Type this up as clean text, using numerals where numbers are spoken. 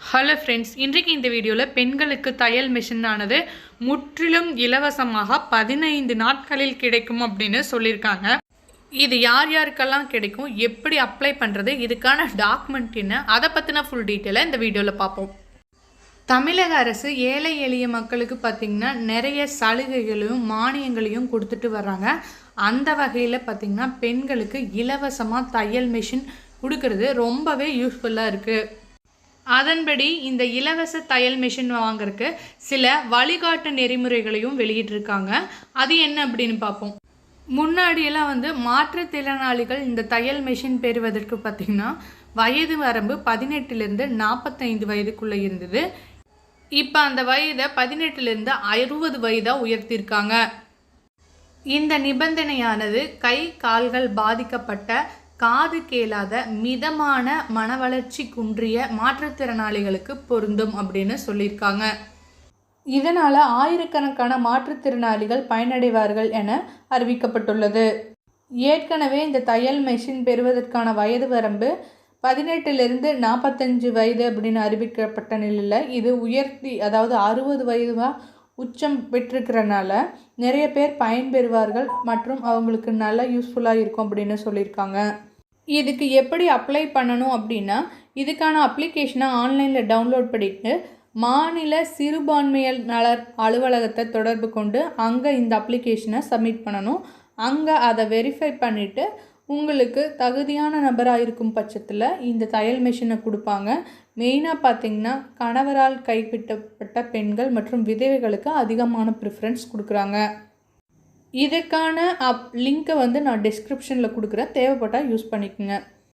Hello friends, இன்றைக்கு இந்த வீடியோவில் பெண்களுக்கு தையல் மிஷின் ஆனது முற்றிலும் இலவசமாக 15 நாட்களில் கிடைக்கும் அப்படின்னு சொல்லியிருக்காங்க. இது யார் யாருக்கெல்லாம் கிடைக்கும், எப்படி அப்ளை பண்ணுறது, இதுக்கான டாக்குமெண்ட் என்ன, அதை பற்றின ஃபுல் டீட்டெயிலை இந்த வீடியோவில் பார்ப்போம். தமிழக அரசு ஏழை எளிய மக்களுக்கு பார்த்திங்கன்னா நிறைய சலுகைகளையும் மானியங்களையும் கொடுத்துட்டு வர்றாங்க. அந்த வகையில் பார்த்திங்கன்னா பெண்களுக்கு இலவசமாக தையல் மிஷின் கொடுக்கறது ரொம்பவே யூஸ்ஃபுல்லாக இருக்குது. அதன்படி இந்த இலவச தையல் மிஷின் வாங்குறதுக்கு சில வழிகாட்டு நெறிமுறைகளையும் வெளியிட்டிருக்காங்க. அது என்ன அப்படின்னு பார்ப்போம். முன்னாடியெல்லாம் மாற்றுத்திறனாளிகள் இந்த தையல் மிஷின் பெறுவதற்கு பார்த்திங்கன்னா வயது வரம்பு 18லேருந்து 45 வயதுக்குள்ளே இருந்தது. இப்போ அந்த வயதை 18லேருந்து 60 வயதாக உயர்த்தியிருக்காங்க. இந்த நிபந்தனையானது கை கால்கள் பாதிக்கப்பட்ட, காது கேளாத, மிதமான மனவளர்ச்சி குன்றிய மாற்றுத்திறனாளிகளுக்கு பொருந்தும் அப்படின்னு சொல்லியிருக்காங்க. இதனால் ஆயிரக்கணக்கான மாற்றுத்திறனாளிகள் பயனடைவார்கள் என அறிவிக்கப்பட்டுள்ளது. ஏற்கனவே இந்த தையல் மிஷின் பெறுவதற்கான வயது வரம்பு 18லேருந்து 45 வயது அப்படின்னு அறிவிக்கப்பட்ட நிலையில் இது உயர்த்தி, அதாவது 60 வயதுவா உச்சம் பெற்றிருக்கிறனால நிறைய பேர் பயன்பெறுவார்கள் மற்றும் அவங்களுக்கு நல்லா யூஸ்ஃபுல்லாக இருக்கும் அப்படின்னு சொல்லியிருக்காங்க. இதுக்கு எப்படி அப்ளை பண்ணணும் அப்படின்னா, இதுக்கான அப்ளிகேஷனை ஆன்லைனில் டவுன்லோட் பண்ணிட்டு மாநில சிறுபான்மையர் நலர் அலுவலகத்தை தொடர்பு கொண்டு அங்கே இந்த அப்ளிகேஷனை சப்மிட் பண்ணணும். அங்கே அதை வெரிஃபை பண்ணிவிட்டு உங்களுக்கு தகுதியான நபராக இருக்கும் பட்சத்தில் இந்த தையல் மிஷினை கொடுப்பாங்க. மெயினாக பார்த்திங்கன்னா கணவரால் கைவிட்டப்பட்ட பெண்கள் மற்றும் விதவைகளுக்கு அதிகமான ப்ரிஃபரன்ஸ் கொடுக்குறாங்க. இதுக்கான லிங்க்கை நான் டிஸ்கிரிப்ஷனில் கொடுக்குறேன், தேவைப்பட்டால் யூஸ் பண்ணிக்கோங்க.